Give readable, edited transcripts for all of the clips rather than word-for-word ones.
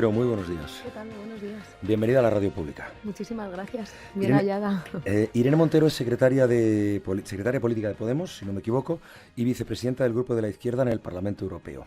Pero muy buenos días. ¿Qué tal? Buenos días. Bienvenida a la Radio Pública. Muchísimas gracias. Bien Irene, hallada. Irene Montero es secretaria política de Podemos, si no me equivoco, y vicepresidenta del Grupo de la Izquierda en el Parlamento Europeo.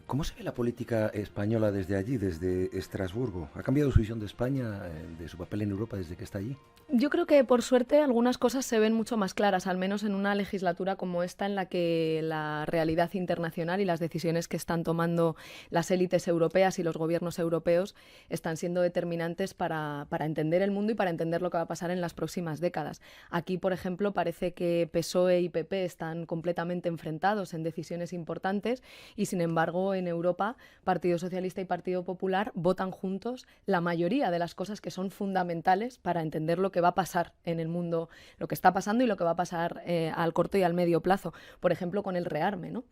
¿Cómo se ve la política española desde allí, desde Estrasburgo? ¿Ha cambiado su visión de España, de su papel en Europa desde que está allí? Yo creo que, por suerte, algunas cosas se ven mucho más claras, al menos en una legislatura como esta, en la que la realidad internacional y las decisiones que están tomando las élites europeas y los gobiernos europeos están siendo determinantes para entender el mundo y para entender lo que va a pasar en las próximas décadas. Aquí, por ejemplo, parece que PSOE y PP están completamente enfrentados en decisiones importantes y, sin embargo, en Europa, Partido Socialista y Partido Popular votan juntos la mayoría de las cosas que son fundamentales para entender lo que va a pasar en el mundo, lo que está pasando y lo que va a pasar al corto y al medio plazo. Por ejemplo, con el rearme, ¿no?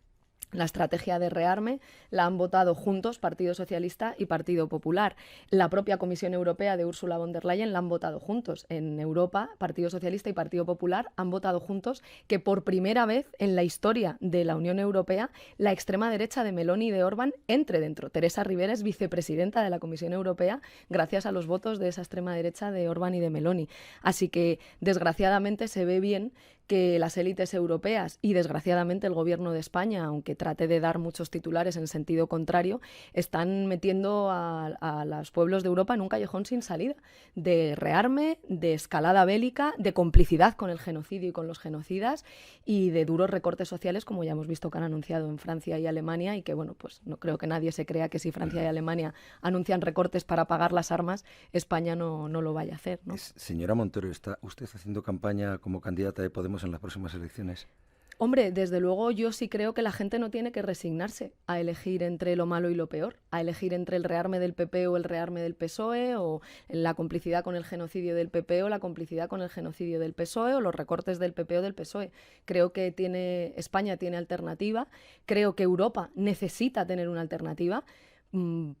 La estrategia de rearme la han votado juntos Partido Socialista y Partido Popular. La propia Comisión Europea de Ursula von der Leyen la han votado juntos. En Europa, Partido Socialista y Partido Popular han votado juntos que por primera vez en la historia de la Unión Europea la extrema derecha de Meloni y de Orbán entre dentro. Teresa Rivera es vicepresidenta de la Comisión Europea gracias a los votos de esa extrema derecha de Orbán y de Meloni. Así que, desgraciadamente, se ve bien que las élites europeas y, desgraciadamente, el gobierno de España, aunque trate de dar muchos titulares en sentido contrario, están metiendo a los pueblos de Europa en un callejón sin salida, de rearme, de escalada bélica, de complicidad con el genocidio y con los genocidas y de duros recortes sociales, como ya hemos visto que han anunciado en Francia y Alemania, y que, bueno, pues no creo que nadie se crea que si Francia y Alemania anuncian recortes para pagar las armas, España no lo vaya a hacer, ¿no? Señora Montero, ¿está usted haciendo campaña como candidata de Podemos en las próximas elecciones? Hombre, desde luego yo sí creo que la gente no tiene que resignarse a elegir entre lo malo y lo peor, a elegir entre el rearme del PP o el rearme del PSOE, o la complicidad con el genocidio del PP o la complicidad con el genocidio del PSOE, o los recortes del PP o del PSOE. Creo que España tiene alternativa, creo que Europa necesita tener una alternativa.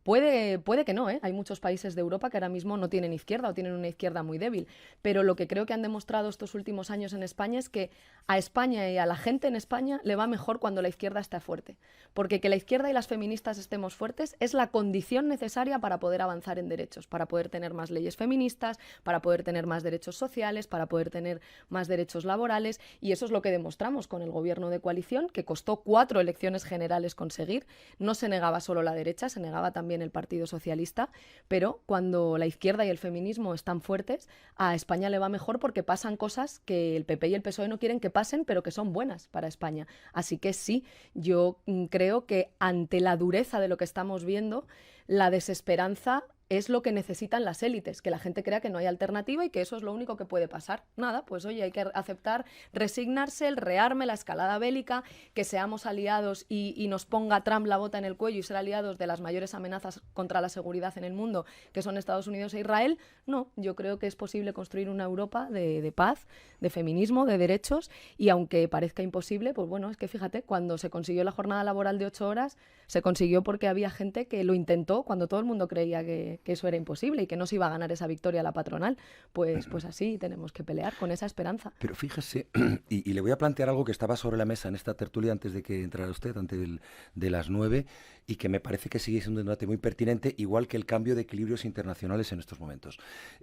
Puede que no, ¿eh? Hay muchos países de Europa que ahora mismo no tienen izquierda o tienen una izquierda muy débil, pero lo que creo que han demostrado estos últimos años en España es que a España y a la gente en España le va mejor cuando la izquierda está fuerte, porque que la izquierda y las feministas estemos fuertes es la condición necesaria para poder avanzar en derechos, para poder tener más leyes feministas, para poder tener más derechos sociales, para poder tener más derechos laborales, y eso es lo que demostramos con el gobierno de coalición, que costó 4 elecciones generales conseguir. No se negaba solo la derecha, se negaba también el Partido Socialista, pero cuando la izquierda y el feminismo están fuertes, a España le va mejor porque pasan cosas que el PP y el PSOE no quieren que pasen, pero que son buenas para España. Así que sí, yo creo que ante la dureza de lo que estamos viendo, la desesperanza es lo que necesitan las élites, que la gente crea que no hay alternativa y que eso es lo único que puede pasar. Nada, pues oye, hay que aceptar, resignarse, el rearme, la escalada bélica, que seamos aliados y nos ponga Trump la bota en el cuello y ser aliados de las mayores amenazas contra la seguridad en el mundo, que son Estados Unidos e Israel. No, yo creo que es posible construir una Europa de paz, de feminismo, de derechos, y aunque parezca imposible, pues bueno, es que fíjate, cuando se consiguió la jornada laboral de 8 horas, se consiguió porque había gente que lo intentó cuando todo el mundo creía que eso era imposible y que no se iba a ganar esa victoria la patronal. Pues así tenemos que pelear con esa esperanza. Pero fíjese, y le voy a plantear algo que estaba sobre la mesa en esta tertulia antes de que entrara usted, antes de las 9, y que me parece que sigue siendo un debate muy pertinente, igual que el cambio de equilibrios internacionales en estos momentos.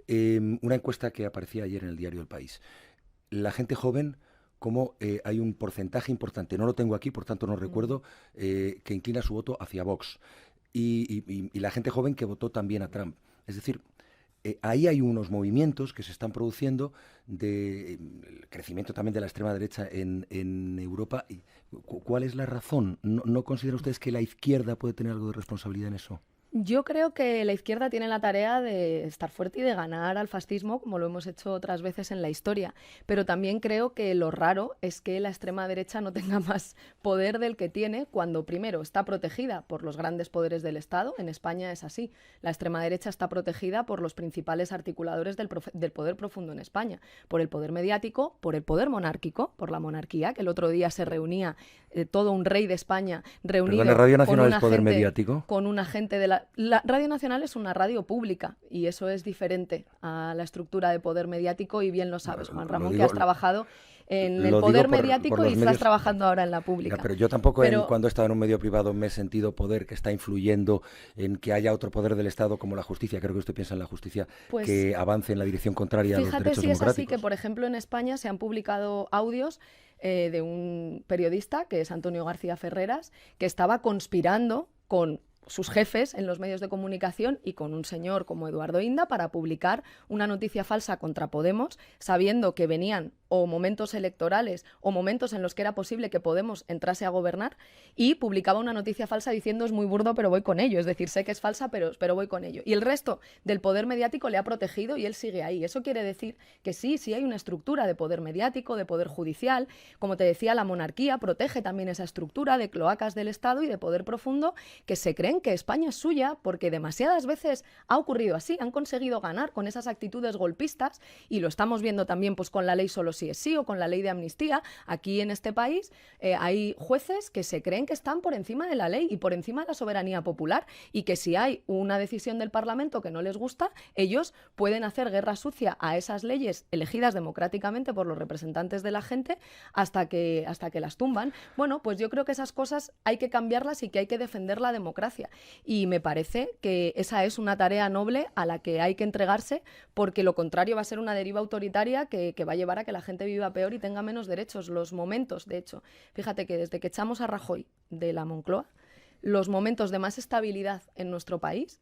Una encuesta que aparecía ayer en el diario El País. La gente joven, como hay un porcentaje importante, no lo tengo aquí, por tanto no recuerdo, que inclina su voto hacia Vox. Y la gente joven que votó también a Trump. Es decir, ahí hay unos movimientos que se están produciendo de crecimiento también de la extrema derecha en Europa. ¿Cuál es la razón? ¿No consideran ustedes que la izquierda puede tener algo de responsabilidad en eso? Yo creo que la izquierda tiene la tarea de estar fuerte y de ganar al fascismo, como lo hemos hecho otras veces en la historia. Pero también creo que lo raro es que la extrema derecha no tenga más poder del que tiene cuando, primero, está protegida por los grandes poderes del Estado. En España es así. La extrema derecha está protegida por los principales articuladores del poder profundo en España. Por el poder mediático, por el poder monárquico, por la monarquía, que el otro día se reunía todo un rey de España reunido. ¿Perdón, Radio Nacional con es poder mediático? Con un agente de la Radio Nacional es una radio pública y eso es diferente a la estructura de poder mediático, y bien lo sabes, Juan Ramón, que has trabajado en el Lo digo poder por mediático los y estás medios. trabajando ahora en la pública. Ya, pero yo tampoco Pero cuando he estado en un medio privado me he sentido poder que está influyendo en que haya otro poder del Estado como la justicia. Creo que usted piensa en la justicia pues que avance en la dirección contraria a los fíjate derechos si es así que, democráticos. por ejemplo, en España se han publicado audios de un periodista, que es Antonio García Ferreras, que estaba conspirando con sus jefes en los medios de comunicación y con un señor como Eduardo Inda para publicar una noticia falsa contra Podemos, sabiendo que venían o momentos electorales o momentos en los que era posible que Podemos entrase a gobernar, y publicaba una noticia falsa diciendo es muy burdo pero voy con ello, es decir, sé que es falsa pero voy con ello. Y el resto del poder mediático le ha protegido y él sigue ahí. Eso quiere decir que sí hay una estructura de poder mediático, de poder judicial. Como te decía, la monarquía protege también esa estructura de cloacas del Estado y de poder profundo que se creen que España es suya porque demasiadas veces ha ocurrido así, han conseguido ganar con esas actitudes golpistas, y lo estamos viendo también pues con la ley solo sí es sí o con la ley de amnistía. Aquí en este país hay jueces que se creen que están por encima de la ley y por encima de la soberanía popular, y que si hay una decisión del Parlamento que no les gusta, ellos pueden hacer guerra sucia a esas leyes elegidas democráticamente por los representantes de la gente hasta que las tumban. Bueno, pues yo creo que esas cosas hay que cambiarlas y que hay que defender la democracia. Y me parece que esa es una tarea noble a la que hay que entregarse, porque lo contrario va a ser una deriva autoritaria que va a llevar a que la gente viva peor y tenga menos derechos. Los momentos, de hecho, fíjate que desde que echamos a Rajoy de la Moncloa, los momentos de más estabilidad en nuestro país,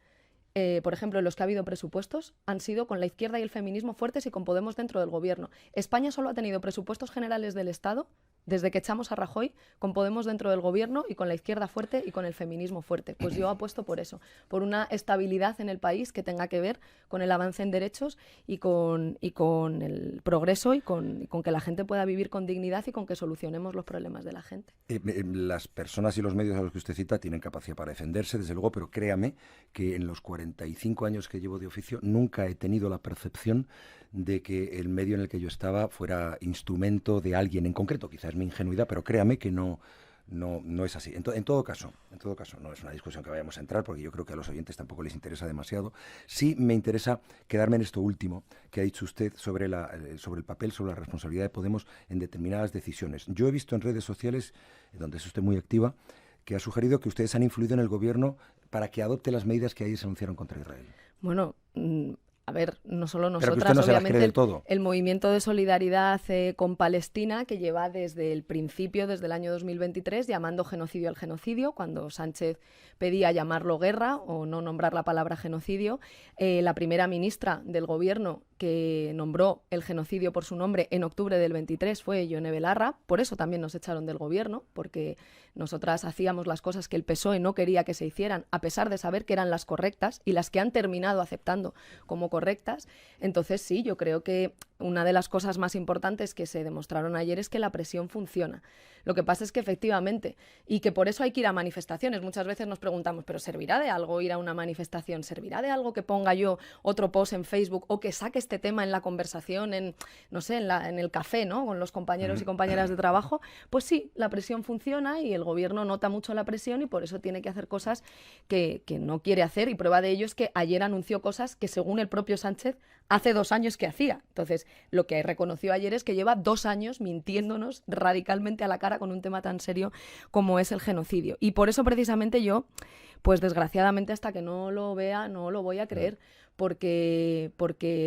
por ejemplo, en los que ha habido presupuestos, han sido con la izquierda y el feminismo fuertes y con Podemos dentro del gobierno. España solo ha tenido presupuestos generales del Estado desde que echamos a Rajoy, con Podemos dentro del gobierno y con la izquierda fuerte y con el feminismo fuerte. Pues yo apuesto por eso, por una estabilidad en el país que tenga que ver con el avance en derechos y con el progreso y con que la gente pueda vivir con dignidad y con que solucionemos los problemas de la gente. Las personas y los medios a los que usted cita tienen capacidad para defenderse, desde luego, pero créame que en los 45 años que llevo de oficio nunca he tenido la percepción de que el medio en el que yo estaba fuera instrumento de alguien en concreto. Quizás es mi ingenuidad, pero créame que no es así. En todo caso, no es una discusión que vayamos a entrar, porque yo creo que a los oyentes tampoco les interesa demasiado. Sí me interesa quedarme en esto último que ha dicho usted sobre el papel, sobre la responsabilidad de Podemos en determinadas decisiones. Yo he visto en redes sociales, donde es usted muy activa, que ha sugerido que ustedes han influido en el gobierno para que adopte las medidas que ayer se anunciaron contra Israel. Bueno, a ver, no solo Pero que nosotras, usted no se las cree obviamente del todo. el movimiento de solidaridad con Palestina, que lleva desde el principio, desde el año 2023, llamando genocidio al genocidio, cuando Sánchez pedía llamarlo guerra o no nombrar la palabra genocidio. La primera ministra del gobierno que nombró el genocidio por su nombre en octubre del 23 fue Yone Belarra. Por eso también nos echaron del gobierno, porque nosotras hacíamos las cosas que el PSOE no quería que se hicieran, a pesar de saber que eran las correctas y las que han terminado aceptando como correctas. Entonces sí, yo creo que una de las cosas más importantes que se demostraron ayer es que la presión funciona. Lo que pasa es que efectivamente, y que por eso hay que ir a manifestaciones. Muchas veces nos preguntamos, ¿pero servirá de algo ir a una manifestación? ¿Servirá de algo que ponga yo otro post en Facebook o que saque este tema en la conversación, no sé, en el café, ¿no?, con los compañeros y compañeras de trabajo? Pues sí, la presión funciona y el gobierno nota mucho la presión y por eso tiene que hacer cosas que no quiere hacer, y prueba de ello es que ayer anunció cosas que, según el propio Sánchez, hace 2 años que hacía. Entonces, lo que reconoció ayer es que lleva 2 años mintiéndonos radicalmente a la cara con un tema tan serio como es el genocidio. Y por eso precisamente yo, pues desgraciadamente hasta que no lo vea, no lo voy a creer. Porque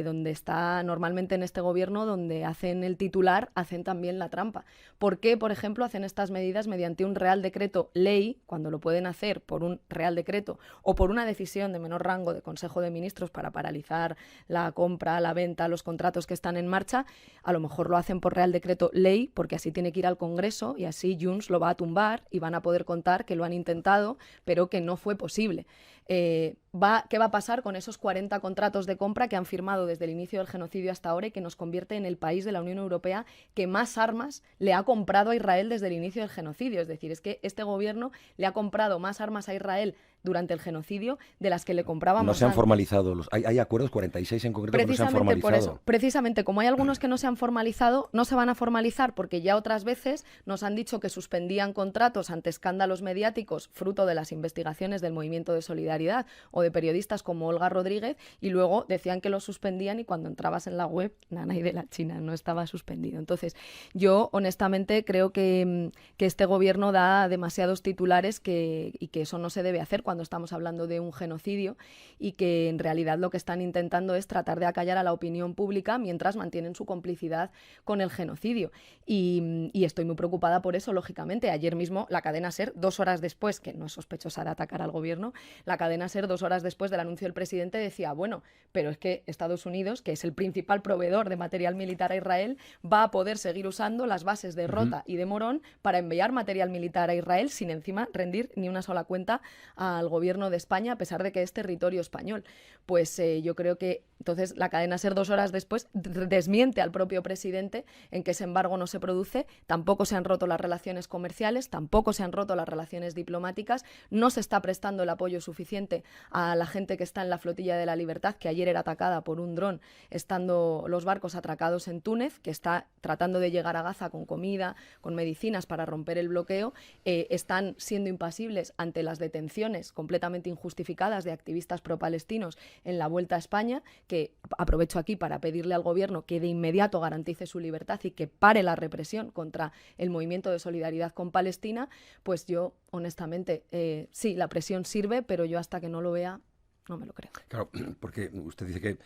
donde está normalmente en este gobierno, donde hacen el titular, hacen también la trampa. ¿Por qué, por ejemplo, hacen estas medidas mediante un Real Decreto Ley, cuando lo pueden hacer por un Real Decreto o por una decisión de menor rango de Consejo de Ministros para paralizar la compra, la venta, los contratos que están en marcha? A lo mejor lo hacen por Real Decreto Ley, porque así tiene que ir al Congreso y así Junts lo va a tumbar y van a poder contar que lo han intentado, pero que no fue posible. ¿Qué va a pasar con esos 40 contratos de compra que han firmado desde el inicio del genocidio hasta ahora y que nos convierte en el país de la Unión Europea que más armas le ha comprado a Israel desde el inicio del genocidio? Es decir, es que este gobierno le ha comprado más armas a Israel durante el genocidio de las que le comprábamos No se han antes. formalizado. Hay acuerdos, 46 en concreto, que no se han formalizado. Por eso, precisamente, como hay algunos que no se han formalizado, no se van a formalizar porque ya otras veces nos han dicho que suspendían contratos ante escándalos mediáticos fruto de las investigaciones del movimiento de solidaridad Solidaridad o de periodistas como Olga Rodríguez, y luego decían que lo suspendían y cuando entrabas en la web, Nanay de la China no estaba suspendido. Entonces, yo honestamente creo que este gobierno da demasiados titulares y que eso no se debe hacer cuando estamos hablando de un genocidio, y que en realidad lo que están intentando es tratar de acallar a la opinión pública mientras mantienen su complicidad con el genocidio. Y estoy muy preocupada por eso, lógicamente. Ayer mismo la cadena SER, 2 horas después, que no es sospechosa de atacar al gobierno, la cadena SER 2 horas después del anuncio del presidente decía, bueno, pero es que Estados Unidos, que es el principal proveedor de material militar a Israel, va a poder seguir usando las bases de Rota y de Morón para enviar material militar a Israel sin encima rendir ni una sola cuenta al gobierno de España, a pesar de que es territorio español. Pues yo creo que entonces la cadena SER 2 horas después desmiente al propio presidente en que ese embargo no se produce, tampoco se han roto las relaciones comerciales, tampoco se han roto las relaciones diplomáticas, no se está prestando el apoyo suficiente a la gente que está en la flotilla de la Libertad, que ayer era atacada por un dron, estando los barcos atracados en Túnez, que está tratando de llegar a Gaza con comida, con medicinas para romper el bloqueo. Están siendo impasibles ante las detenciones completamente injustificadas de activistas pro-palestinos en la vuelta a España, que aprovecho aquí para pedirle al gobierno que de inmediato garantice su libertad y que pare la represión contra el movimiento de solidaridad con Palestina. Pues yo, honestamente, sí, la presión sirve, pero yo hasta que no lo vea, no me lo creo. Claro, porque usted dice que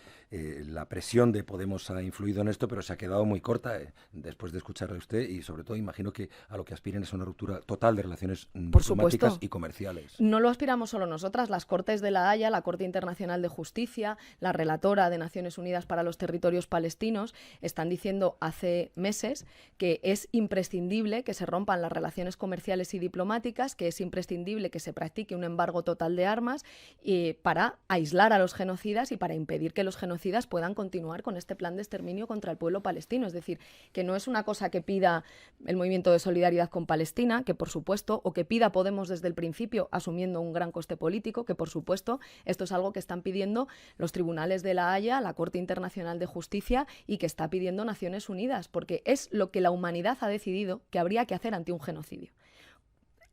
la presión de Podemos ha influido en esto, pero se ha quedado muy corta después de escucharle a usted, y sobre todo imagino que a lo que aspiren es una ruptura total de relaciones diplomáticas y comerciales. No lo aspiramos solo nosotras, las Cortes de la Haya, la Corte Internacional de Justicia, la relatora de Naciones Unidas para los Territorios Palestinos, están diciendo hace meses que es imprescindible que se rompan las relaciones comerciales y diplomáticas, que es imprescindible que se practique un embargo total de armas para aislar a los genocidas y para impedir que los genocidas puedan continuar con este plan de exterminio contra el pueblo palestino. Es decir, que no es una cosa que pida el movimiento de solidaridad con Palestina, que por supuesto, o que pida Podemos desde el principio, asumiendo un gran coste político, que por supuesto, esto es algo que están pidiendo los tribunales de la Haya, la Corte Internacional de Justicia, y que está pidiendo Naciones Unidas, porque es lo que la humanidad ha decidido que habría que hacer ante un genocidio.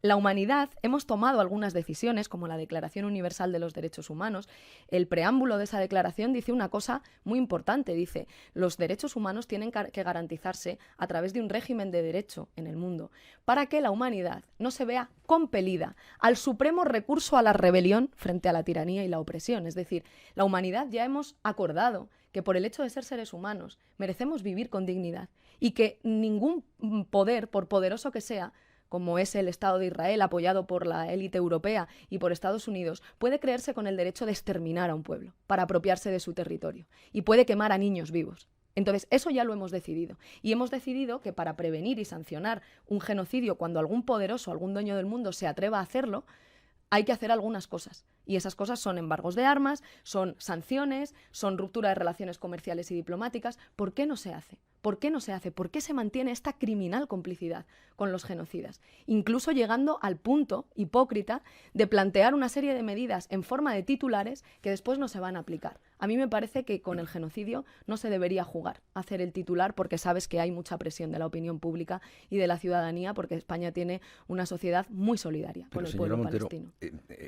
La humanidad hemos tomado algunas decisiones, como la Declaración Universal de los Derechos Humanos. El preámbulo de esa declaración dice una cosa muy importante. Dice, los derechos humanos tienen que garantizarse a través de un régimen de derecho en el mundo, para que la humanidad no se vea compelida al supremo recurso a la rebelión frente a la tiranía y la opresión. Es decir, la humanidad ya hemos acordado que por el hecho de ser seres humanos merecemos vivir con dignidad y que ningún poder, por poderoso que sea, como es el Estado de Israel, apoyado por la élite europea y por Estados Unidos, puede creerse con el derecho de exterminar a un pueblo para apropiarse de su territorio y puede quemar a niños vivos. Entonces, eso ya lo hemos decidido. Y hemos decidido que para prevenir y sancionar un genocidio, cuando algún poderoso, algún dueño del mundo se atreva a hacerlo, hay que hacer algunas cosas. Y esas cosas son embargos de armas, son sanciones, son ruptura de relaciones comerciales y diplomáticas. ¿Por qué no se hace? ¿Por qué no se hace? ¿Por qué se mantiene esta criminal complicidad con los genocidas? Incluso llegando al punto hipócrita de plantear una serie de medidas en forma de titulares que después no se van a aplicar. A mí me parece que con el genocidio no se debería jugar a hacer el titular, porque sabes que hay mucha presión de la opinión pública y de la ciudadanía, porque España tiene una sociedad muy solidaria con el pueblo palestino.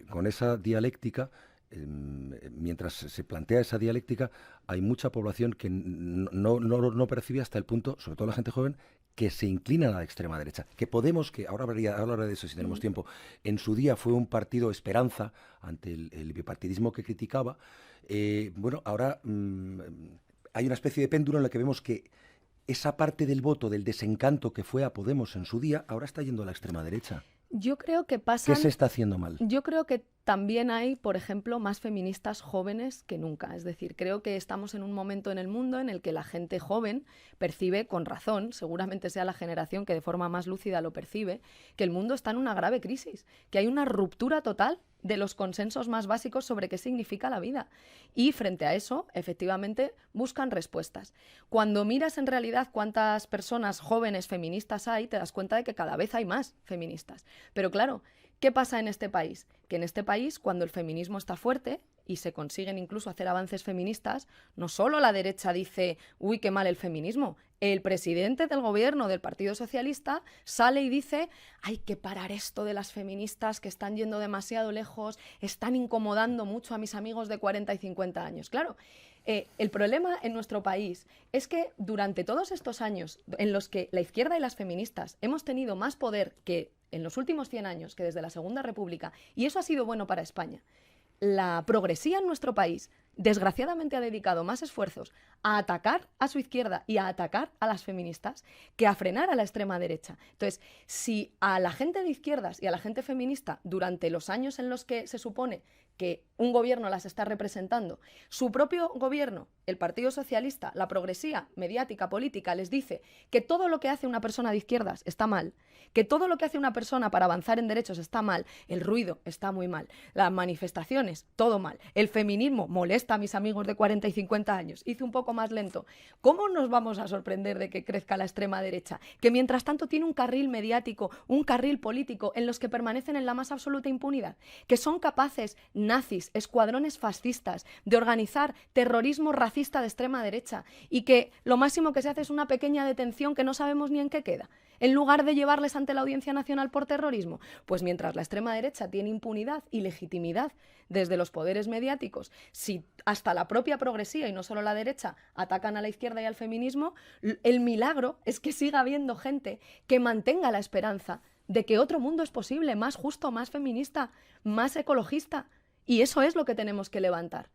Con esa dialéctica, mientras se plantea esa dialéctica, hay mucha población que no percibe hasta el punto, sobre todo la gente joven, que se inclina a la extrema derecha. Que Podemos, que ahora hablaré de eso si tenemos tiempo, en su día fue un partido esperanza ante el bipartidismo que criticaba. Bueno, ahora hay una especie de péndulo en la que vemos que esa parte del voto, del desencanto que fue a Podemos en su día, ahora está yendo a la extrema derecha. Yo creo que pasan... ¿Qué se está haciendo mal? Yo creo que también hay, por ejemplo, más feministas jóvenes que nunca. Es decir, creo que estamos en un momento en el mundo en el que la gente joven percibe, con razón, seguramente sea la generación que de forma más lúcida lo percibe, que el mundo está en una grave crisis, que hay una ruptura total de los consensos más básicos sobre qué significa la vida. Y frente a eso, efectivamente, buscan respuestas. Cuando miras en realidad cuántas personas jóvenes feministas hay, te das cuenta de que cada vez hay más feministas. Pero claro, ¿Qué pasa en este país? Que en este país, cuando el feminismo está fuerte y se consiguen incluso hacer avances feministas, no solo la derecha dice, uy, qué mal el feminismo. El presidente del gobierno del Partido Socialista sale y dice, hay que parar esto de las feministas que están yendo demasiado lejos, están incomodando mucho a mis amigos de 40 y 50 años. Claro, el problema en nuestro país es que durante todos estos años en los que la izquierda y las feministas hemos tenido más poder que en los últimos 100 años, que desde la Segunda República, y eso ha sido bueno para España, la progresía en nuestro país desgraciadamente ha dedicado más esfuerzos a atacar a su izquierda y a atacar a las feministas que a frenar a la extrema derecha. Entonces, si a la gente de izquierdas y a la gente feminista, durante los años en los que se supone que un gobierno las está representando, su propio gobierno, el Partido Socialista, la progresía mediática, política, les dice que todo lo que hace una persona de izquierdas está mal, que todo lo que hace una persona para avanzar en derechos está mal, el ruido está muy mal, las manifestaciones, todo mal, el feminismo molesta a mis amigos de 40 y 50 años, hice un poco más lento. ¿Cómo nos vamos a sorprender de que crezca la extrema derecha? Que mientras tanto tiene un carril mediático, un carril político en los que permanecen en la más absoluta impunidad, que son capaces nazis, escuadrones fascistas, de organizar terrorismo racista de extrema derecha y que lo máximo que se hace es una pequeña detención que no sabemos ni en qué queda, en lugar de llevarles ante la Audiencia Nacional por terrorismo. Pues mientras la extrema derecha tiene impunidad y legitimidad desde los poderes mediáticos, si hasta la propia progresía y no solo la derecha atacan a la izquierda y al feminismo, el milagro es que siga habiendo gente que mantenga la esperanza de que otro mundo es posible, más justo, más feminista, más ecologista. Y eso es lo que tenemos que levantar.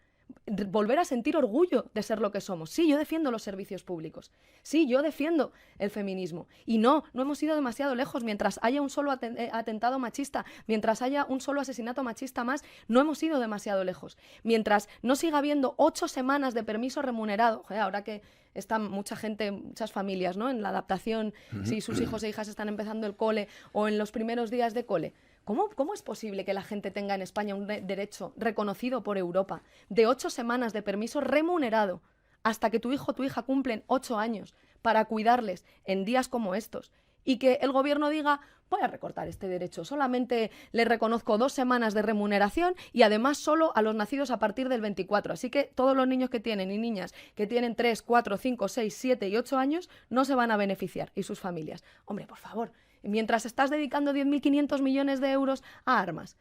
Volver a sentir orgullo de ser lo que somos. Sí, yo defiendo los servicios públicos. Sí, yo defiendo el feminismo. Y no hemos ido demasiado lejos. Mientras haya un solo atentado machista, mientras haya un solo asesinato machista más, no hemos ido demasiado lejos. Mientras no siga habiendo 8 semanas de permiso remunerado, ahora que está mucha gente, muchas familias, ¿no?, en la adaptación, si sus hijos e hijas están empezando el cole o en los primeros días de cole. ¿Cómo es posible que la gente tenga en España un derecho reconocido por Europa de 8 semanas de permiso remunerado hasta que tu hijo o tu hija cumplen 8 años para cuidarles en días como estos? Y que el gobierno diga, voy a recortar este derecho, solamente le reconozco 2 semanas de remuneración y además solo a los nacidos a partir del 24. Así que todos los niños que tienen y niñas que tienen 3, 4, 5, 6, 7 y 8 años no se van a beneficiar, y sus familias. Hombre, por favor, mientras estás dedicando 10.500 millones de euros a armas,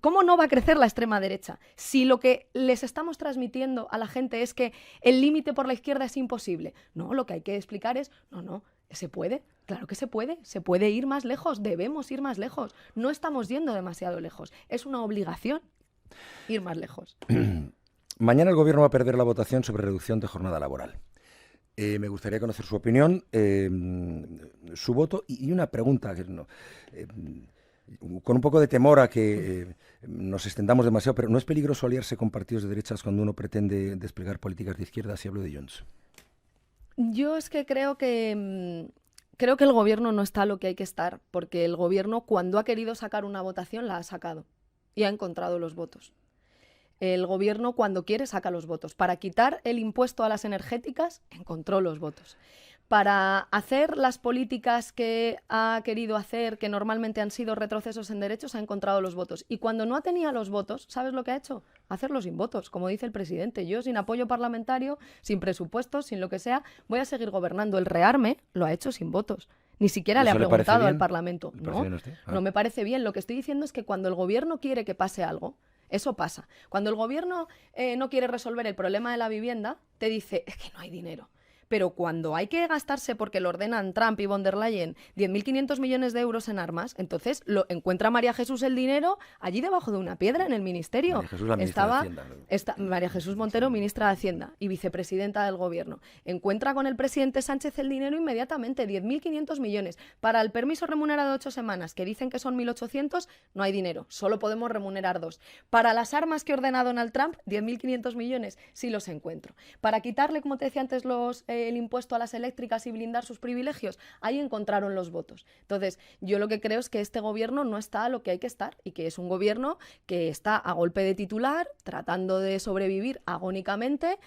¿cómo no va a crecer la extrema derecha? Si lo que les estamos transmitiendo a la gente es que el límite por la izquierda es imposible. No, lo que hay que explicar es, no, ¿se puede? Claro que se puede ir más lejos, debemos ir más lejos. No estamos yendo demasiado lejos, es una obligación ir más lejos. Mañana el Gobierno va a perder la votación sobre reducción de jornada laboral. Me gustaría conocer su opinión, su voto y una pregunta que con un poco de temor a que nos extendamos demasiado, pero ¿no es peligroso aliarse con partidos de derechas cuando uno pretende desplegar políticas de izquierda? Si hablo de Junts. Yo es que creo que el gobierno no está a lo que hay que estar, porque el gobierno, cuando ha querido sacar una votación, la ha sacado y ha encontrado los votos. El gobierno, cuando quiere, saca los votos. Para quitar el impuesto a las energéticas, encontró los votos. Para hacer las políticas que ha querido hacer, que normalmente han sido retrocesos en derechos, ha encontrado los votos. Y cuando no tenía los votos, ¿sabes lo que ha hecho? Hacerlo sin votos, como dice el presidente. Yo, sin apoyo parlamentario, sin presupuestos, sin lo que sea, voy a seguir gobernando. El rearme lo ha hecho sin votos. Ni siquiera le ha preguntado al Parlamento. No me parece bien. Lo que estoy diciendo es que cuando el gobierno quiere que pase algo, eso pasa. Cuando el gobierno no quiere resolver el problema de la vivienda, te dice, es que no hay dinero. Pero cuando hay que gastarse, porque lo ordenan Trump y von der Leyen, 10.500 millones de euros en armas, entonces lo encuentra María Jesús el dinero allí debajo de una piedra en el ministerio. María Jesús, la ministra de Hacienda. María Jesús Montero, ministra de Hacienda y vicepresidenta del gobierno. Encuentra con el presidente Sánchez el dinero inmediatamente, 10.500 millones. Para el permiso remunerado de 8 semanas, que dicen que son 1.800, no hay dinero, solo podemos remunerar 2. Para las armas que ordena Donald Trump, 10.500 millones, sí los encuentro. Para quitarle, como te decía antes, los el impuesto a las eléctricas y blindar sus privilegios, ahí encontraron los votos. Entonces, yo lo que creo es que este gobierno no está a lo que hay que estar y que es un gobierno que está a golpe de titular, tratando de sobrevivir agónicamente,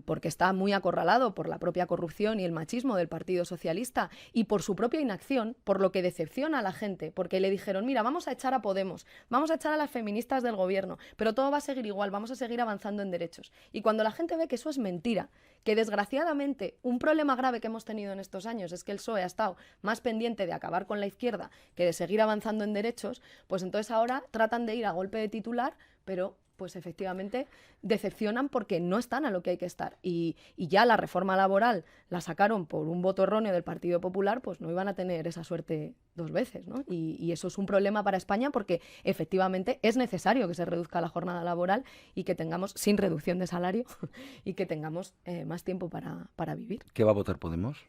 porque está muy acorralado por la propia corrupción y el machismo del Partido Socialista y por su propia inacción, por lo que decepciona a la gente, porque le dijeron, mira, vamos a echar a Podemos, vamos a echar a las feministas del gobierno, pero todo va a seguir igual, vamos a seguir avanzando en derechos. Y cuando la gente ve que eso es mentira, que desgraciadamente un problema grave que hemos tenido en estos años es que el PSOE ha estado más pendiente de acabar con la izquierda que de seguir avanzando en derechos, pues entonces ahora tratan de ir a golpe de titular, pero pues efectivamente decepcionan porque no están a lo que hay que estar. Y ya la reforma laboral la sacaron por un voto erróneo del Partido Popular, pues no iban a tener esa suerte dos veces, ¿no? Y eso es un problema para España porque efectivamente es necesario que se reduzca la jornada laboral y que tengamos, sin reducción de salario, y que tengamos más tiempo para vivir. ¿Qué va a votar Podemos?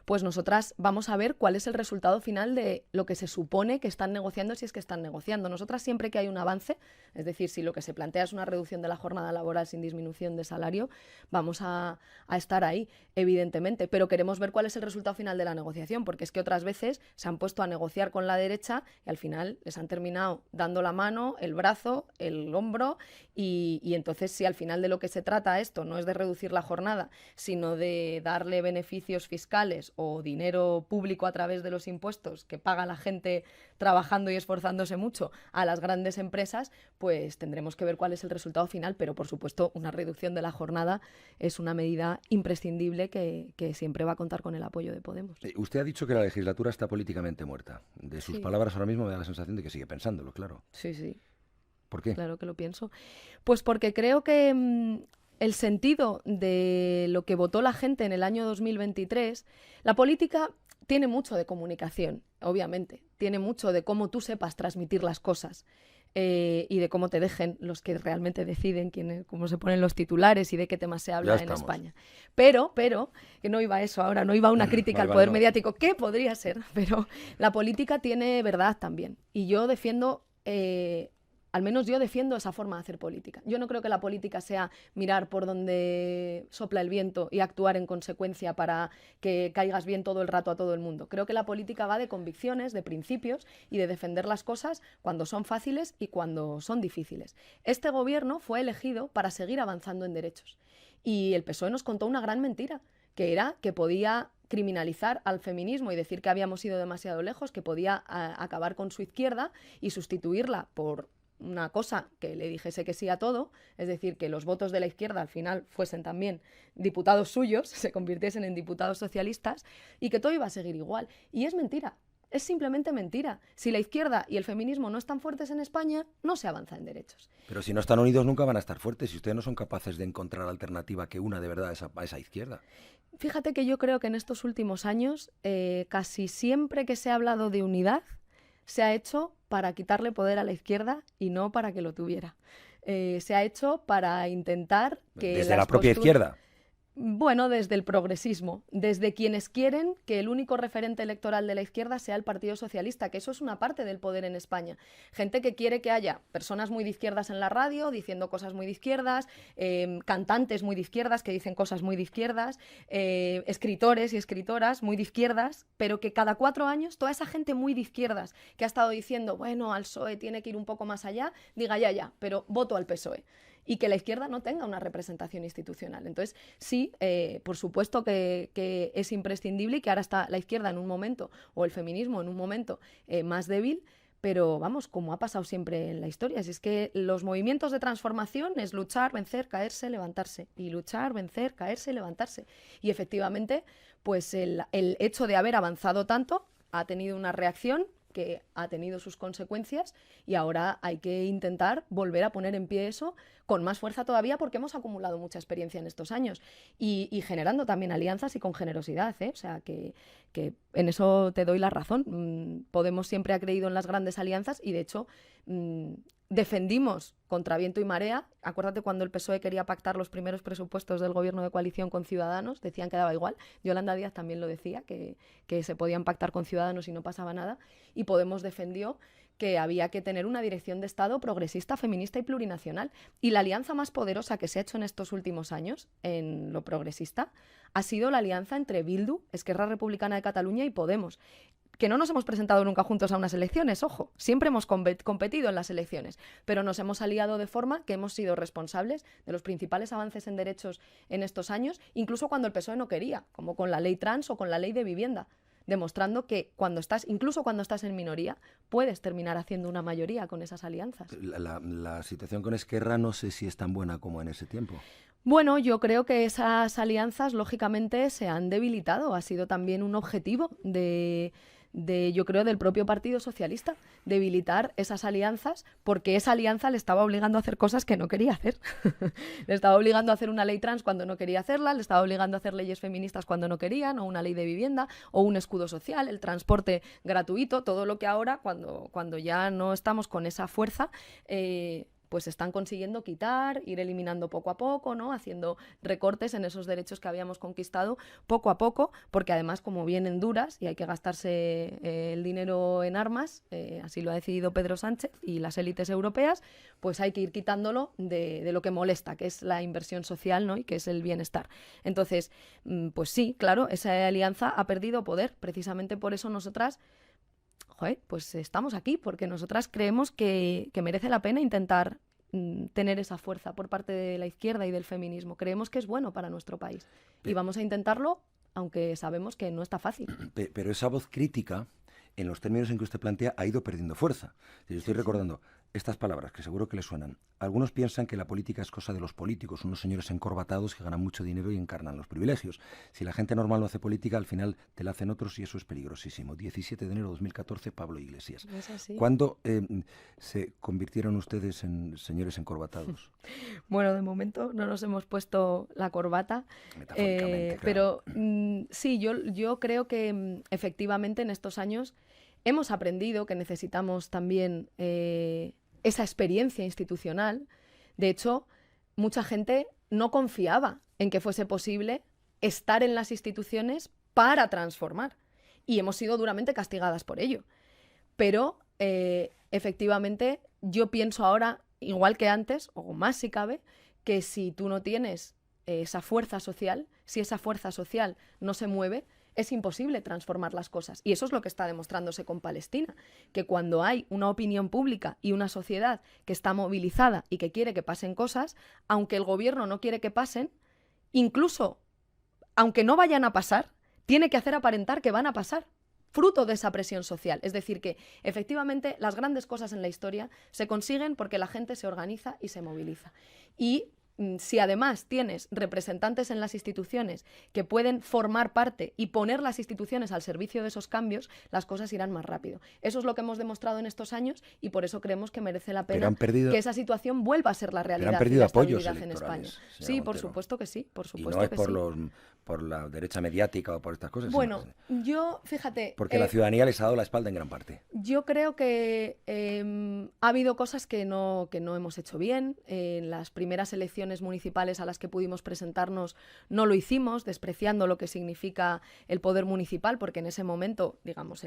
Pues nosotras vamos a ver cuál es el resultado final de lo que se supone que están negociando, si es que están negociando. Nosotras siempre que hay un avance, es decir, si lo que se plantea es una reducción de la jornada laboral sin disminución de salario, vamos a estar ahí, evidentemente, pero queremos ver cuál es el resultado final de la negociación, porque es que otras veces se han puesto a negociar con la derecha y al final les han terminado dando la mano, el brazo, el hombro y entonces si al final de lo que se trata esto no es de reducir la jornada, sino de darle beneficios fiscales o dinero público a través de los impuestos que paga la gente trabajando y esforzándose mucho a las grandes empresas, pues tendremos que ver cuál es el resultado final, pero por supuesto una reducción de la jornada es una medida imprescindible que siempre va a contar con el apoyo de Podemos. Usted ha dicho que la legislatura está políticamente muerta. De sus palabras ahora mismo me da la sensación de que sigue pensándolo, claro. Sí, sí. ¿Por qué? Claro que lo pienso. Pues porque creo que el sentido de lo que votó la gente en el año 2023, la política tiene mucho de comunicación, obviamente, tiene mucho de cómo tú sepas transmitir las cosas y de cómo te dejen los que realmente deciden cómo se ponen los titulares y de qué temas se habla en España. Pero, que no iba a eso ahora, no iba a una crítica al poder mediático, que podría ser, pero la política tiene verdad también. Y yo defiendo... al menos yo defiendo esa forma de hacer política. Yo no creo que la política sea mirar por donde sopla el viento y actuar en consecuencia para que caigas bien todo el rato a todo el mundo. Creo que la política va de convicciones, de principios y de defender las cosas cuando son fáciles y cuando son difíciles. Este gobierno fue elegido para seguir avanzando en derechos. Y el PSOE nos contó una gran mentira, que era que podía criminalizar al feminismo y decir que habíamos ido demasiado lejos, que podía acabar con su izquierda y sustituirla por una cosa que le dijese que sí a todo, es decir, que los votos de la izquierda al final fuesen también diputados suyos, se convirtiesen en diputados socialistas y que todo iba a seguir igual. Y es mentira, es simplemente mentira. Si la izquierda y el feminismo no están fuertes en España, no se avanza en derechos. Pero si no están unidos nunca van a estar fuertes, si ustedes no son capaces de encontrar alternativa que una de verdad a esa izquierda. Fíjate que yo creo que en estos últimos años, casi siempre que se ha hablado de unidad, se ha hecho para quitarle poder a la izquierda y no para que lo tuviera. Se ha hecho para intentar que... Desde la propia izquierda. Bueno, desde el progresismo, desde quienes quieren que el único referente electoral de la izquierda sea el Partido Socialista, que eso es una parte del poder en España. Gente que quiere que haya personas muy de izquierdas en la radio diciendo cosas muy de izquierdas, cantantes muy de izquierdas que dicen cosas muy de izquierdas, escritores y escritoras muy de izquierdas, pero que cada 4 años toda esa gente muy de izquierdas que ha estado diciendo, bueno, al PSOE tiene que ir un poco más allá, diga ya, pero voto al PSOE. Y que la izquierda no tenga una representación institucional. Entonces, sí, por supuesto que es imprescindible y que ahora está la izquierda en un momento, o el feminismo en un momento más débil, pero vamos, como ha pasado siempre en la historia, si es que los movimientos de transformación es luchar, vencer, caerse, levantarse, y luchar, vencer, caerse, levantarse. Y efectivamente, pues el hecho de haber avanzado tanto ha tenido una reacción que ha tenido sus consecuencias y ahora hay que intentar volver a poner en pie eso con más fuerza todavía porque hemos acumulado mucha experiencia en estos años y generando también alianzas y con generosidad, ¿eh? O sea, que en eso te doy la razón. Podemos siempre ha creído en las grandes alianzas y de hecho defendimos contra viento y marea. Acuérdate cuando el PSOE quería pactar los primeros presupuestos del gobierno de coalición con Ciudadanos, decían que daba igual. Yolanda Díaz también lo decía, que se podían pactar con Ciudadanos y no pasaba nada. Y Podemos defendió que había que tener una dirección de Estado progresista, feminista y plurinacional. Y la alianza más poderosa que se ha hecho en estos últimos años en lo progresista ha sido la alianza entre Bildu, Esquerra Republicana de Cataluña y Podemos, que no nos hemos presentado nunca juntos a unas elecciones, ojo, siempre hemos competido en las elecciones, pero nos hemos aliado de forma que hemos sido responsables de los principales avances en derechos en estos años, incluso cuando el PSOE no quería, como con la ley trans o con la ley de vivienda, demostrando que incluso cuando estás en minoría, puedes terminar haciendo una mayoría con esas alianzas. La situación con Esquerra no sé si es tan buena como en ese tiempo. Bueno, yo creo que esas alianzas, lógicamente, se han debilitado. Ha sido también un objetivo yo creo, del propio Partido Socialista, debilitar esas alianzas, porque esa alianza le estaba obligando a hacer cosas que no quería hacer. Le estaba obligando a hacer una ley trans cuando no quería hacerla, le estaba obligando a hacer leyes feministas cuando no querían, o una ley de vivienda, o un escudo social, el transporte gratuito, todo lo que ahora, cuando ya no estamos con esa fuerza, pues están consiguiendo quitar, ir eliminando poco a poco, ¿no? Haciendo recortes en esos derechos que habíamos conquistado poco a poco, porque además, como vienen duras y hay que gastarse el dinero en armas, así lo ha decidido Pedro Sánchez y las élites europeas, pues hay que ir quitándolo de lo que molesta, que es la inversión social, ¿no? Y que es el bienestar. Entonces, pues sí, claro, esa alianza ha perdido poder. Precisamente por eso nosotras pues estamos aquí, porque nosotras creemos que merece la pena intentar tener esa fuerza por parte de la izquierda y del feminismo. Creemos que es bueno para nuestro país y vamos a intentarlo, aunque sabemos que no está fácil. Pero esa voz crítica, en los términos en que usted plantea, ha ido perdiendo fuerza. Yo estoy recordando estas palabras que seguro que le suenan. Algunos piensan que la política es cosa de los políticos, unos señores encorbatados que ganan mucho dinero y encarnan los privilegios. Si la gente normal no hace política, al final te la hacen otros y eso es peligrosísimo. 17 de enero de 2014, Pablo Iglesias. ¿Es así? ¿Cuándo se convirtieron ustedes en señores encorbatados? Bueno, de momento no nos hemos puesto la corbata, Metafóricamente, pero sí, yo creo que efectivamente en estos años hemos aprendido que necesitamos también esa experiencia institucional. De hecho, mucha gente no confiaba en que fuese posible estar en las instituciones para transformar. Y hemos sido duramente castigadas por ello. Pero, efectivamente, yo pienso ahora, igual que antes, o más si cabe, que si tú no tienes esa fuerza social, si esa fuerza social no se mueve, es imposible transformar las cosas. Y eso es lo que está demostrándose con Palestina, que cuando hay una opinión pública y una sociedad que está movilizada y que quiere que pasen cosas, aunque el gobierno no quiere que pasen, incluso aunque no vayan a pasar, tiene que hacer aparentar que van a pasar, fruto de esa presión social. Es decir, que efectivamente las grandes cosas en la historia se consiguen porque la gente se organiza y se moviliza. Y si además tienes representantes en las instituciones que pueden formar parte y poner las instituciones al servicio de esos cambios, las cosas irán más rápido. Eso es lo que hemos demostrado en estos años y por eso creemos que merece la pena que esa situación vuelva a ser la realidad. Pero han perdido y la apoyos estabilidad en España. Sí, Montero. por supuesto que sí. Por supuesto y no es que por sí. por la derecha mediática o por estas cosas. Bueno, yo, fíjate... Porque la ciudadanía les ha dado la espalda en gran parte. Yo creo que ha habido cosas que no hemos hecho bien. En las primeras elecciones municipales a las que pudimos presentarnos no lo hicimos, despreciando lo que significa el poder municipal, porque en ese momento, digamos,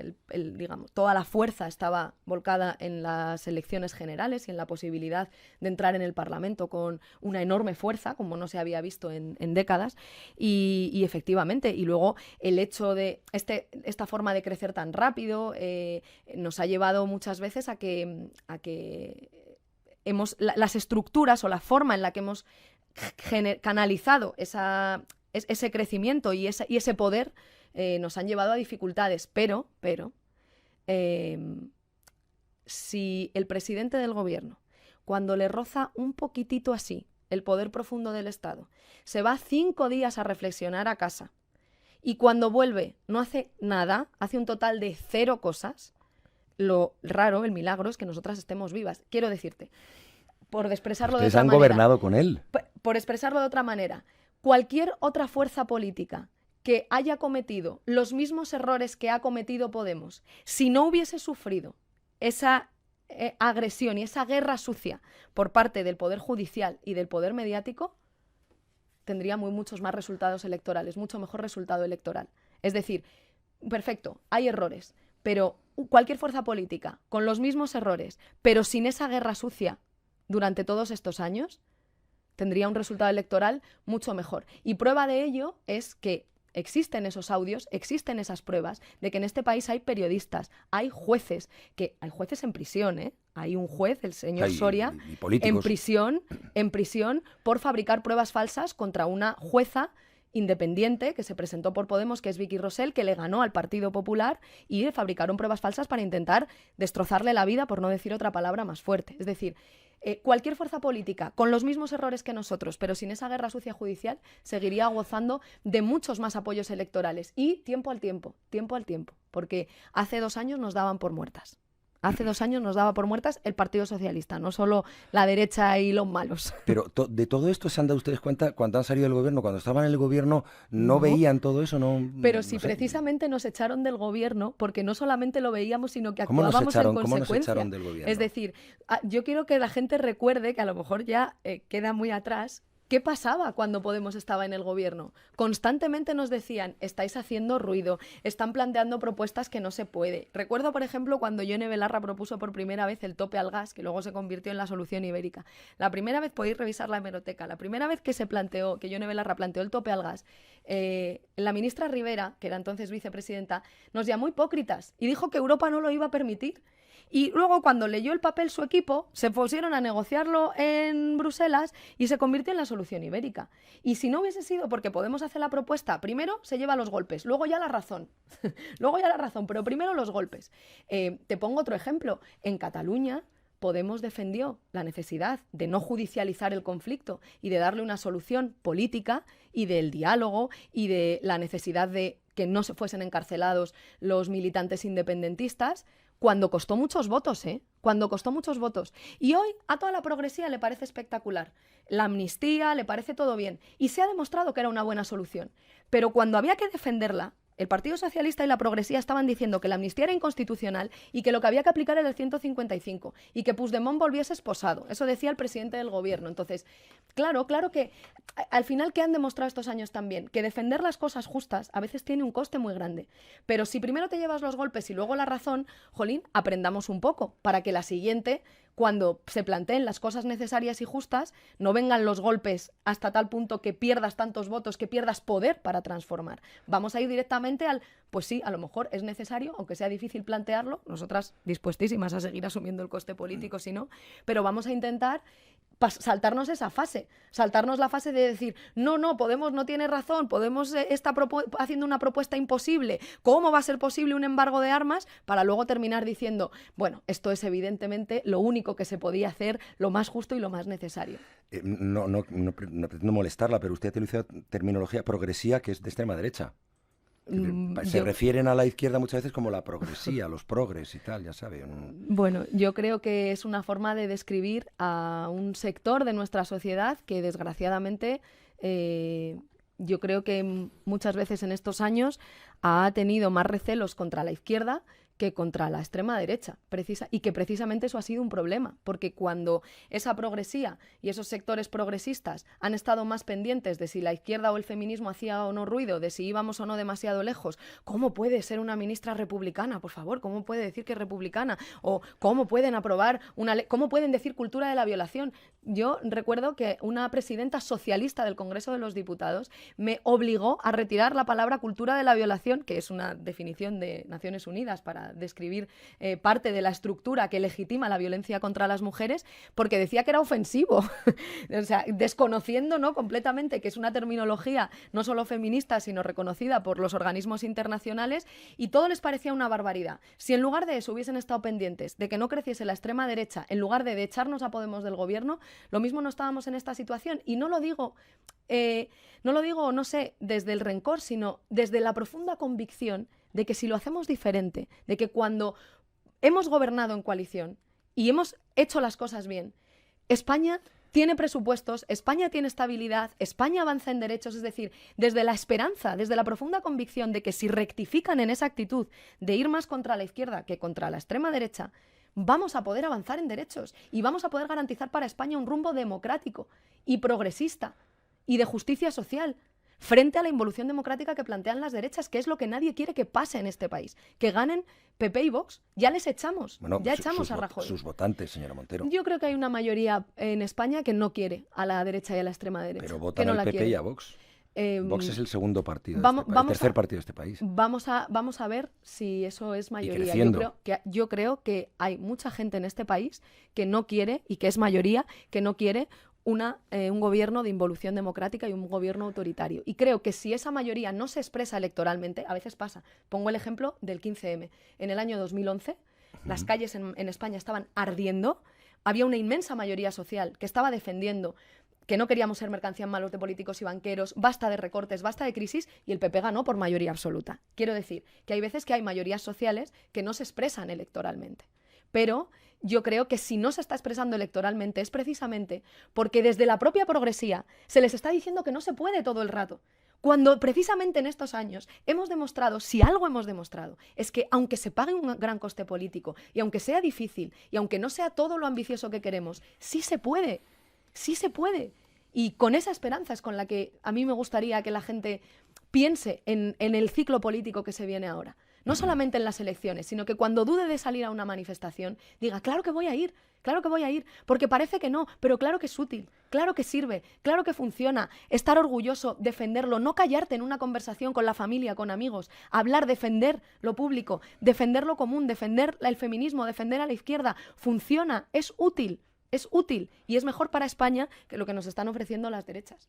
toda la fuerza estaba volcada en las elecciones generales y en la posibilidad de entrar en el Parlamento con una enorme fuerza, como no se había visto en décadas. Y efectivamente, y luego el hecho de esta forma de crecer tan rápido nos ha llevado muchas veces a que las estructuras o la forma en la que hemos canalizado ese crecimiento y ese poder nos han llevado a dificultades. Pero si el presidente del gobierno, cuando le roza un poquitito así el poder profundo del Estado, se va 5 días a reflexionar a casa y cuando vuelve no hace nada, hace un total de 0 cosas, lo raro, el milagro, es que nosotras estemos vivas. Quiero decirte, por expresarlo de otra manera... Ustedes han gobernado con él. Por expresarlo de otra manera, cualquier otra fuerza política que haya cometido los mismos errores que ha cometido Podemos, si no hubiese sufrido esa agresión y esa guerra sucia por parte del Poder Judicial y del Poder Mediático, tendría muchos más resultados electorales, mucho mejor resultado electoral. Es decir, perfecto, hay errores, pero cualquier fuerza política, con los mismos errores, pero sin esa guerra sucia durante todos estos años, tendría un resultado electoral mucho mejor. Y prueba de ello es que existen esos audios, existen esas pruebas de que en este país hay periodistas, hay jueces en prisión, ¿eh? Hay un juez, el señor Soria, en prisión por fabricar pruebas falsas contra una jueza independiente que se presentó por Podemos, que es Vicky Rosell, que le ganó al Partido Popular, y fabricaron pruebas falsas para intentar destrozarle la vida, por no decir otra palabra más fuerte. Es decir, cualquier fuerza política con los mismos errores que nosotros, pero sin esa guerra sucia judicial, seguiría gozando de muchos más apoyos electorales. Y tiempo al tiempo, porque hace 2 años nos daban por muertas. Hace 2 años nos daba por muertas el Partido Socialista, no solo la derecha y los malos. Pero de todo esto se han dado ustedes cuenta cuando han salido del gobierno, cuando estaban en el gobierno, ¿no veían todo eso? No, pero si precisamente nos echaron del gobierno, porque no solamente lo veíamos, sino que actuábamos en consecuencia. ¿Cómo nos echaron del gobierno? Es decir, yo quiero que la gente recuerde, que a lo mejor ya queda muy atrás, ¿qué pasaba cuando Podemos estaba en el gobierno? Constantemente nos decían, estáis haciendo ruido, están planteando propuestas que no se puede. Recuerdo, por ejemplo, cuando Yone Belarra propuso por primera vez el tope al gas, que luego se convirtió en la solución ibérica. La primera vez, podéis revisar la hemeroteca, la primera vez que Yone Belarra planteó el tope al gas, la ministra Rivera, que era entonces vicepresidenta, nos llamó hipócritas y dijo que Europa no lo iba a permitir. Y luego, cuando leyó el papel su equipo, se pusieron a negociarlo en Bruselas y se convirtió en la solución ibérica. Y si no hubiese sido porque Podemos hacer la propuesta, primero se lleva los golpes, luego ya la razón. Pero primero los golpes. Te pongo otro ejemplo. En Cataluña, Podemos defendió la necesidad de no judicializar el conflicto y de darle una solución política, y del diálogo, y de la necesidad de que no se fuesen encarcelados los militantes independentistas, cuando costó muchos votos, Cuando costó muchos votos. Y hoy a toda la progresía le parece espectacular. La amnistía, le parece todo bien. Y se ha demostrado que era una buena solución. Pero cuando había que defenderla, el Partido Socialista y la progresía estaban diciendo que la amnistía era inconstitucional y que lo que había que aplicar era el 155 y que Puigdemont volviese esposado. Eso decía el presidente del gobierno. Entonces, claro que al final, ¿qué han demostrado estos años también? Que defender las cosas justas a veces tiene un coste muy grande. Pero si primero te llevas los golpes y luego la razón, jolín, aprendamos un poco para que la siguiente, cuando se planteen las cosas necesarias y justas, no vengan los golpes hasta tal punto que pierdas tantos votos, que pierdas poder para transformar. Vamos a ir directamente pues sí, a lo mejor es necesario, aunque sea difícil plantearlo, nosotras dispuestísimas a seguir asumiendo el coste político si no, pero vamos a intentar saltarnos esa fase, saltarnos la fase de decir, no, Podemos no tiene razón, Podemos está haciendo una propuesta imposible, ¿cómo va a ser posible un embargo de armas? Para luego terminar diciendo, bueno, esto es evidentemente lo único que se podía hacer, lo más justo y lo más necesario. No pretendo molestarla, pero usted ha utilizado terminología progresía, que es de extrema derecha. Se refieren a la izquierda muchas veces como la progresía, los progres y tal, ya sabe. Bueno, yo creo que es una forma de describir a un sector de nuestra sociedad que desgraciadamente yo creo que muchas veces en estos años ha tenido más recelos contra la izquierda que contra la extrema derecha, y que precisamente eso ha sido un problema, porque cuando esa progresía y esos sectores progresistas han estado más pendientes de si la izquierda o el feminismo hacía o no ruido, de si íbamos o no demasiado lejos, ¿cómo puede ser una ministra republicana? Por favor, ¿cómo puede decir que es republicana? O ¿cómo pueden aprobar una ley? ¿Cómo pueden decir cultura de la violación? Yo recuerdo que una presidenta socialista del Congreso de los Diputados me obligó a retirar la palabra cultura de la violación, que es una definición de Naciones Unidas para describir parte de la estructura que legitima la violencia contra las mujeres, porque decía que era ofensivo. O sea, desconociendo, ¿no?, completamente que es una terminología no solo feminista, sino reconocida por los organismos internacionales, y todo les parecía una barbaridad. Si en lugar de eso hubiesen estado pendientes de que no creciese la extrema derecha, en lugar de echarnos a Podemos del gobierno, lo mismo no estábamos en esta situación. Y no lo digo, no sé, desde el rencor, sino desde la profunda convicción de que si lo hacemos diferente, de que cuando hemos gobernado en coalición y hemos hecho las cosas bien, España tiene presupuestos, España tiene estabilidad, España avanza en derechos, es decir, desde la esperanza, desde la profunda convicción de que si rectifican en esa actitud de ir más contra la izquierda que contra la extrema derecha, vamos a poder avanzar en derechos y vamos a poder garantizar para España un rumbo democrático y progresista y de justicia social. frente a la involución democrática que plantean las derechas, que es lo que nadie quiere que pase en este país. Que ganen PP y Vox. Ya les echamos. Bueno, ya echamos a Rajoy. Sus votantes, señora Montero. Yo creo que hay una mayoría en España que no quiere a la derecha y a la extrema derecha. Pero votan al PP y a Vox. Vox es el segundo partido, el tercer partido de este país. Vamos a ver si eso es mayoría. Yo creo que hay mucha gente en este país que no quiere, y que es mayoría, que no quiere un gobierno de involución democrática y un gobierno autoritario. Y creo que si esa mayoría no se expresa electoralmente, a veces pasa. Pongo el ejemplo del 15M. En el año 2011, las calles en España estaban ardiendo, había una inmensa mayoría social que estaba defendiendo que no queríamos ser mercancía en manos de políticos y banqueros, basta de recortes, basta de crisis, y el PP ganó por mayoría absoluta. Quiero decir que hay veces que hay mayorías sociales que no se expresan electoralmente. Pero yo creo que si no se está expresando electoralmente es precisamente porque desde la propia progresía se les está diciendo que no se puede todo el rato. Cuando precisamente en estos años hemos demostrado, si algo hemos demostrado, es que aunque se pague un gran coste político, y aunque sea difícil, y aunque no sea todo lo ambicioso que queremos, sí se puede. Sí se puede. Y con esa esperanza es con la que a mí me gustaría que la gente piense en el ciclo político que se viene ahora. No solamente en las elecciones, sino que cuando dude de salir a una manifestación, diga, claro que voy a ir, porque parece que no, pero claro que es útil, claro que sirve, claro que funciona. Estar orgulloso, defenderlo, no callarte en una conversación con la familia, con amigos, hablar, defender lo público, defender lo común, defender el feminismo, defender a la izquierda. Funciona, es útil. Es útil y es mejor para España que lo que nos están ofreciendo las derechas.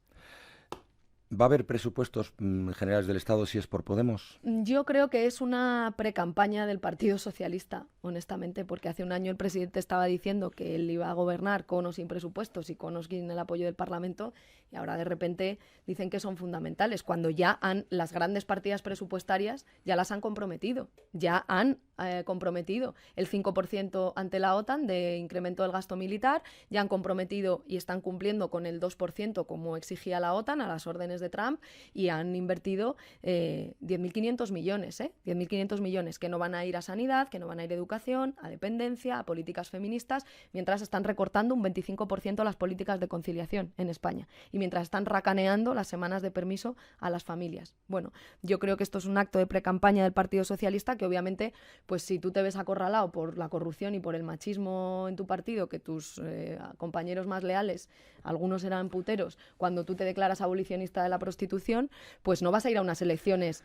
¿Va a haber presupuestos generales del Estado si es por Podemos? Yo creo que es una precampaña del Partido Socialista, honestamente, porque hace un año el presidente estaba diciendo que él iba a gobernar con o sin presupuestos y con o sin el apoyo del Parlamento, y ahora de repente dicen que son fundamentales, cuando ya las grandes partidas presupuestarias ya las han comprometido, ya han comprometido el 5% ante la OTAN de incremento del gasto militar, ya han comprometido y están cumpliendo con el 2% como exigía la OTAN a las órdenes de Trump, y han invertido 10.500 millones, 10.500 millones que no van a ir a sanidad, que no van a ir a educación, a dependencia, a políticas feministas, mientras están recortando un 25% las políticas de conciliación en España y mientras están racaneando las semanas de permiso a las familias. Bueno, yo creo que esto es un acto de precampaña del Partido Socialista que obviamente, pues si tú te ves acorralado por la corrupción y por el machismo en tu partido, que tus compañeros más leales, algunos eran puteros, cuando tú te declaras abolicionista de la prostitución, pues no vas a ir a unas elecciones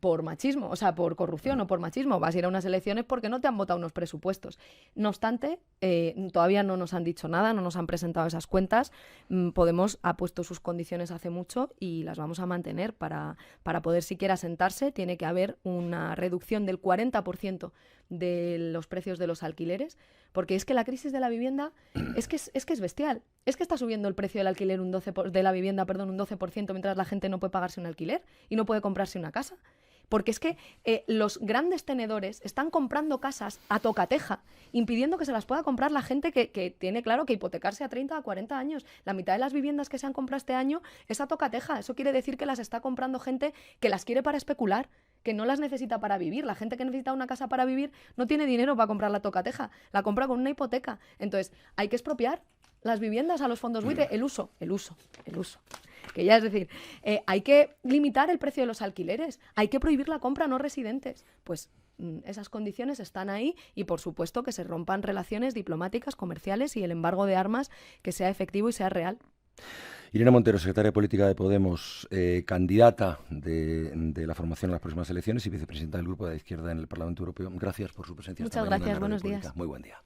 por machismo, o sea, por corrupción o por machismo, vas a ir a unas elecciones porque no te han votado unos presupuestos. No obstante, todavía no nos han dicho nada, no nos han presentado esas cuentas. Podemos ha puesto sus condiciones hace mucho y las vamos a mantener. Para poder siquiera sentarse tiene que haber una reducción del 40% de los precios de los alquileres, porque es que la crisis de la vivienda es que es bestial. Es que está subiendo el precio del alquiler de la vivienda, un 12%, mientras la gente no puede pagarse un alquiler y no puede comprarse una casa. Porque es que los grandes tenedores están comprando casas a tocateja, impidiendo que se las pueda comprar la gente que tiene claro que hipotecarse a 30 a 40 años. La mitad de las viviendas que se han comprado este año es a tocateja. Eso quiere decir que las está comprando gente que las quiere para especular, que no las necesita para vivir. La gente que necesita una casa para vivir no tiene dinero para comprar la tocateja, la compra con una hipoteca. Entonces, hay que expropiar las viviendas a los fondos buitre, el uso. Que ya es decir, hay que limitar el precio de los alquileres, hay que prohibir la compra a no residentes. Pues esas condiciones están ahí y por supuesto que se rompan relaciones diplomáticas, comerciales y el embargo de armas que sea efectivo y sea real. Irene Montero, secretaria de Política de Podemos, candidata de la formación en las próximas elecciones y vicepresidenta del Grupo de la Izquierda en el Parlamento Europeo. Gracias por su presencia. Muchas gracias, buenos días. Muy buen día.